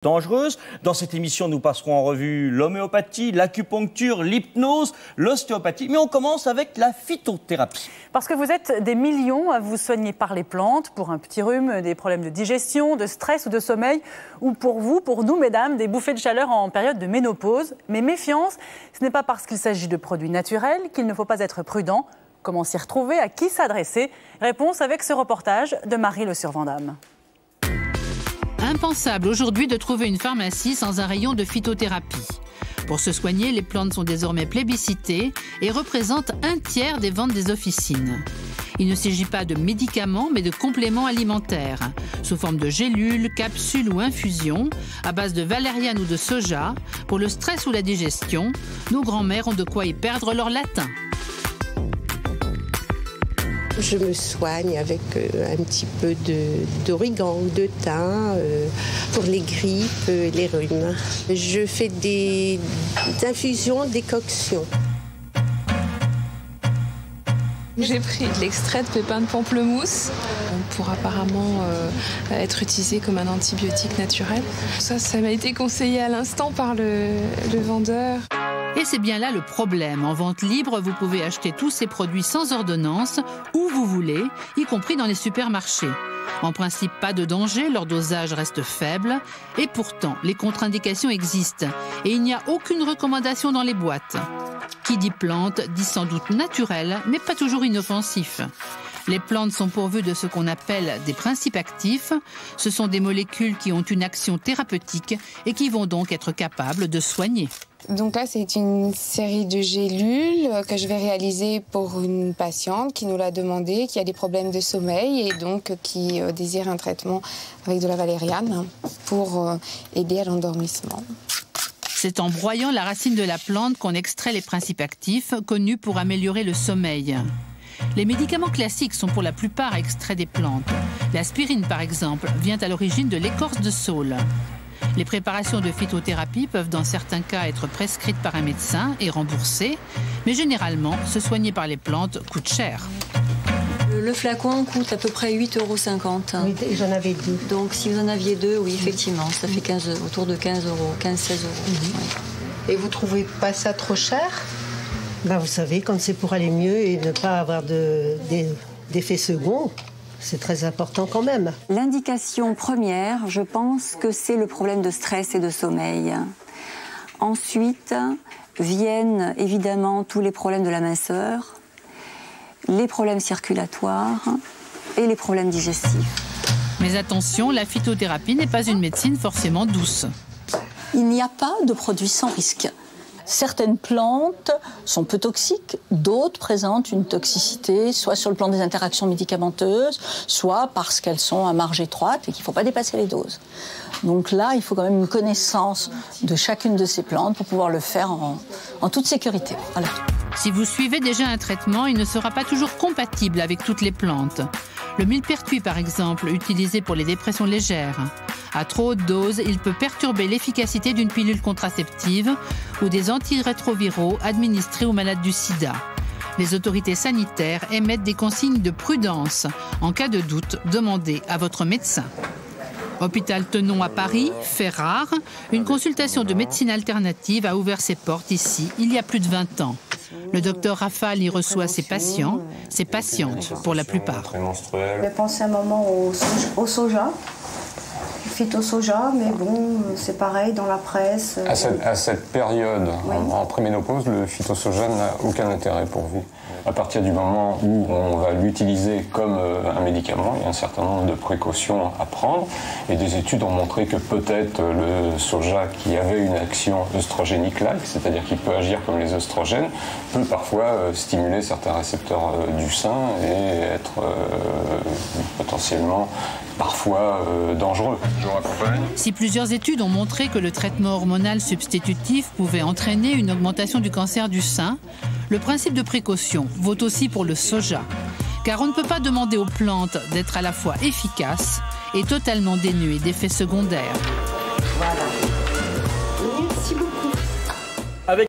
Dangereuse. Dans cette émission, nous passerons en revue l'homéopathie, l'acupuncture, l'hypnose, l'ostéopathie. Mais on commence avec la phytothérapie. Parce que vous êtes des millions à vous soigner par les plantes, pour un petit rhume, des problèmes de digestion, de stress ou de sommeil, ou pour vous, pour nous, mesdames, des bouffées de chaleur en période de ménopause. Mais méfiance, ce n'est pas parce qu'il s'agit de produits naturels qu'il ne faut pas être prudent. Comment s'y retrouver? À qui s'adresser? Réponse avec ce reportage de Marie Le Survendame. Impensable aujourd'hui de trouver une pharmacie sans un rayon de phytothérapie. Pour se soigner, les plantes sont désormais plébiscitées et représentent un tiers des ventes des officines. Il ne s'agit pas de médicaments, mais de compléments alimentaires, sous forme de gélules, capsules ou infusions, à base de valériane ou de soja. Pour le stress ou la digestion, nos grands-mères ont de quoi y perdre leur latin. Je me soigne avec un petit peu d'origan ou de thym pour les grippes, les rhumes. Je fais des infusions, décoctions. J'ai pris de l'extrait de pépins de pamplemousse pour apparemment être utilisé comme un antibiotique naturel. Ça m'a été conseillé à l'instant par le vendeur. Et c'est bien là le problème. En vente libre, vous pouvez acheter tous ces produits sans ordonnance, où vous voulez, y compris dans les supermarchés. En principe, pas de danger, leur dosage reste faible. Et pourtant, les contre-indications existent. Et il n'y a aucune recommandation dans les boîtes. Qui dit plante dit sans doute naturel, mais pas toujours inoffensif. Les plantes sont pourvues de ce qu'on appelle des principes actifs. Ce sont des molécules qui ont une action thérapeutique et qui vont donc être capables de soigner. Donc là, c'est une série de gélules que je vais réaliser pour une patiente qui nous l'a demandé, qui a des problèmes de sommeil et donc qui désire un traitement avec de la valériane pour aider à l'endormissement. C'est en broyant la racine de la plante qu'on extrait les principes actifs connus pour améliorer le sommeil. Les médicaments classiques sont pour la plupart extraits des plantes. L'aspirine, par exemple, vient à l'origine de l'écorce de saule. Les préparations de phytothérapie peuvent dans certains cas être prescrites par un médecin et remboursées, mais généralement, se soigner par les plantes coûte cher. Le flacon coûte à peu près 8,50 €. Oui, j'en avais deux. Donc si vous en aviez deux, oui, effectivement, ça fait autour de 15 €, 15-16 €. Et vous trouvez pas ça trop cher? Ben, vous savez, quand c'est pour aller mieux et ne pas avoir d'effets seconds, c'est très important quand même. L'indication première, je pense que c'est le problème de stress et de sommeil. Ensuite, viennent évidemment tous les problèmes de la minceur, les problèmes circulatoires et les problèmes digestifs. Mais attention, la phytothérapie n'est pas une médecine forcément douce. Il n'y a pas de produit sans risque. Certaines plantes sont peu toxiques, d'autres présentent une toxicité, soit sur le plan des interactions médicamenteuses, soit parce qu'elles sont à marge étroite et qu'il ne faut pas dépasser les doses. Donc là, il faut quand même une connaissance de chacune de ces plantes pour pouvoir le faire en toute sécurité. Voilà. Si vous suivez déjà un traitement, il ne sera pas toujours compatible avec toutes les plantes. Le millepertuis, par exemple, utilisé pour les dépressions légères. À trop haute dose, il peut perturber l'efficacité d'une pilule contraceptive ou des antirétroviraux administrés aux malades du sida. Les autorités sanitaires émettent des consignes de prudence. En cas de doute, demandez à votre médecin. Hôpital Tenon à Paris, fait rare, une consultation de médecine alternative a ouvert ses portes ici il y a plus de 20 ans. Le docteur Rafal y reçoit ses patients, ses patientes pour la plupart. J'ai pensé un moment au soja, phytosoja, mais bon, c'est pareil dans la presse. À cette période, oui. En préménopause, le phytosoja n'a aucun intérêt pour vous. À partir du moment où on va l'utiliser comme un médicament, il y a un certain nombre de précautions à prendre. Et des études ont montré que peut-être le soja qui avait une action œstrogénique-like, c'est-à-dire qu'il peut agir comme les œstrogènes, peut parfois stimuler certains récepteurs du sein et être potentiellement parfois dangereux. Si plusieurs études ont montré que le traitement hormonal substitutif pouvait entraîner une augmentation du cancer du sein, le principe de précaution vaut aussi pour le soja. Car on ne peut pas demander aux plantes d'être à la fois efficaces et totalement dénuées d'effets secondaires. Voilà.